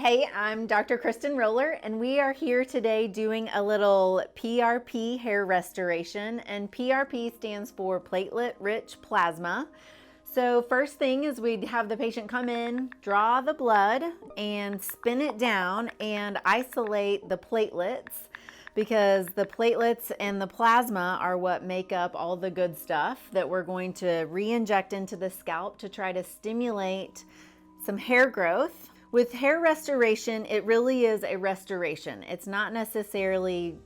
Hey, I'm Dr. Kristen Roller, and we are here today doing a little PRP hair restoration, and PRP stands for platelet-rich plasma. So first thing is we'd have the patient come in, draw the blood, and spin it down and isolate the platelets, because the platelets and the plasma are what make up all the good stuff that we're going to re-inject into the scalp to try to stimulate some hair growth. With hair restoration, it really is a restoration. It's not necessarily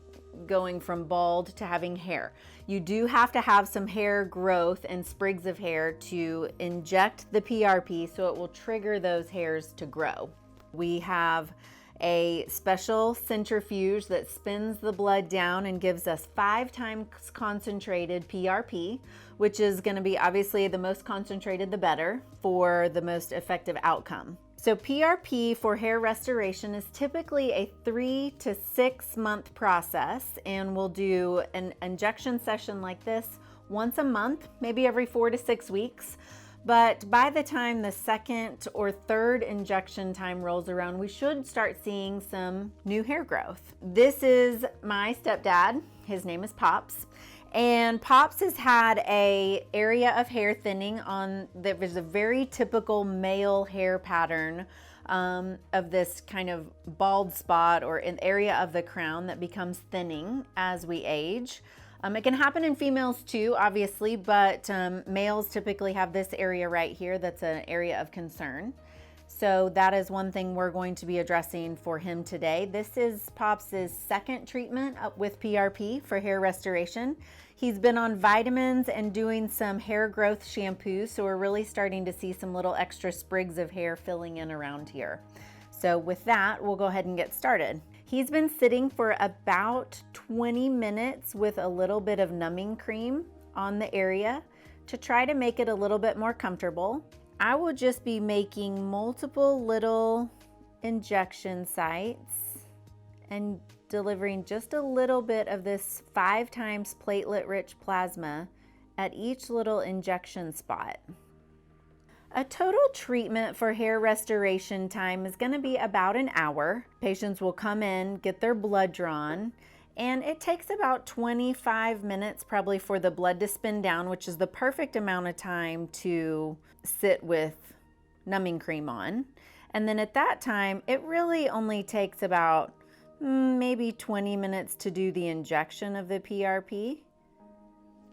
going from bald to having hair. You do have to have some hair growth and sprigs of hair to inject the PRP so it will trigger those hairs to grow. We have a special centrifuge that spins the blood down and gives us 5 times concentrated PRP, which is going to be obviously the most concentrated the better for the most effective outcome. So PRP for hair restoration is typically a 3 to 6 month process, and we'll do an injection session like this once a month, maybe every 4 to 6 weeks. But by the time the second or third injection time rolls around, we should start seeing some new hair growth. This is my stepdad. His name is Pops. And Pops has had an area of hair thinning on that was a very typical male hair pattern of this kind of bald spot or an area of the crown that becomes thinning as we age. It can happen in females too, obviously, but males typically have this area right here that's an area of concern. So that is one thing we're going to be addressing for him today. This is Pops' second treatment with PRP for hair restoration. He's been on vitamins and doing some hair growth shampoos, so we're really starting to see some little extra sprigs of hair filling in around here. So with that, we'll go ahead and get started. He's been sitting for about 20 minutes with a little bit of numbing cream on the area to try to make it a little bit more comfortable. I will just be making multiple little injection sites and delivering just a little bit of this 5 times platelet-rich plasma at each little injection spot. A total treatment for hair restoration time is going to be about an hour. Patients will come in, get their blood drawn, and it takes about 25 minutes probably for the blood to spin down, which is the perfect amount of time to sit with numbing cream on. And then at that time, it really only takes about maybe 20 minutes to do the injection of the PRP.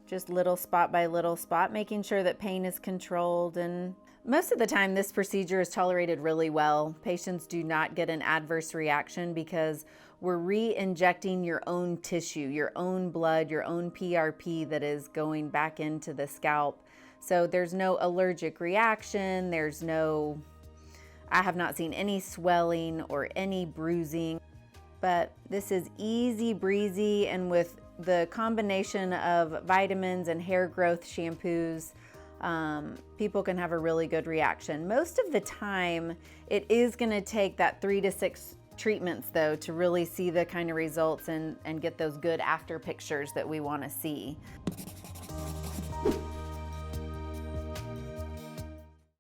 Just little spot by little spot, making sure that pain is controlled. And most of the time this procedure is tolerated really well. Patients do not get an adverse reaction because we're re-injecting your own tissue, your own blood, your own PRP that is going back into the scalp. So there's no allergic reaction, I have not seen any swelling or any bruising, but this is easy breezy, and with the combination of vitamins and hair growth shampoos, people can have a really good reaction. Most of the time, it is going to take that 3 to 6 treatments though to really see the kind of results and get those good after pictures that we want to see.